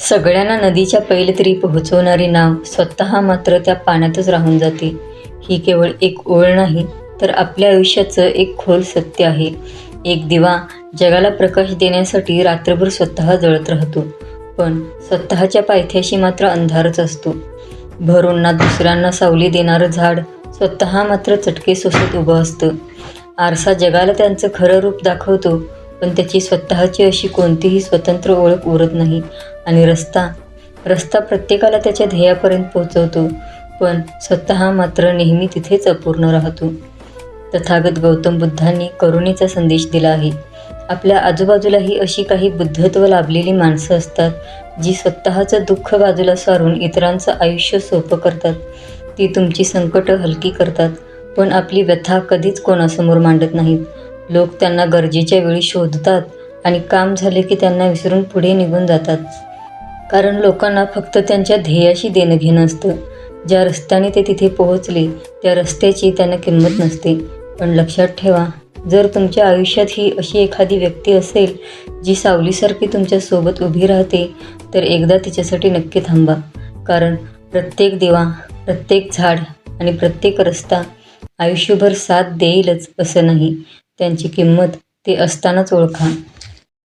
सगळ्यांना नदीच्या पैलतरी पोहोचवणारी नाव स्वतः मात्र त्या पाण्यातच राहून जाते. ही केवळ एक ओळ नाही, तर आपल्या आयुष्याचं एक खोल सत्य आहे. एक दिवा जगाला प्रकाश देण्यासाठी रात्रभर स्वतः जळत राहतो, पण स्वतःच्या पायथ्याशी मात्र अंधारच असतो. भर उन्हात दुसऱ्यांना सावली देणारं झाड स्वतः मात्र चटके सोसत उभं असतं. आरसा जगाला त्यांचं खरं रूप दाखवतो, पण त्याची स्वतःची अशी कोणतीही स्वतंत्र ओळख उरत नाही. आणि रस्ता प्रत्येकाला त्याच्या ध्येयापर्यंत पोहोचवतो, पण स्वतः मात्र नेहमी तिथेच अपूर्ण राहतो. तथागत गौतम बुद्धांनी करुणेचा संदेश दिला आहे. आपल्या आजूबाजूलाही अशी काही बुद्धत्व लाभलेली माणसं असतात, जी स्वतःचं दुःख बाजूला सारून इतरांचं आयुष्य सोपं करतात. ती तुमची संकटं हलकी करतात, पण आपली व्यथा कधीच कोणासमोर मांडत नाहीत. लोक त्यांना गरजेच्या वेळी शोधतात आणि काम झाले की त्यांना विसरून पुढे निघून जातात. कारण लोकांना फक्त त्यांच्या ध्येयाशी देणं घेणं असतं. ज्या रस्त्याने ते तिथे पोहोचले त्या रस्त्याची त्यांना किंमत नसते. पण लक्षात ठेवा, जर तुमच्या आयुष्यात ही अशी एखादी व्यक्ती असेल जी सावलीसारखी तुमच्यासोबत उभी राहते, तर एकदा तिच्यासाठी नक्की थांबा. कारण प्रत्येक दिवा, प्रत्येक झाड आणि प्रत्येक रस्ता आयुष्यभर साथ देईलच असं नाही. त्यांची किंमत ते असतानाच ओळखा.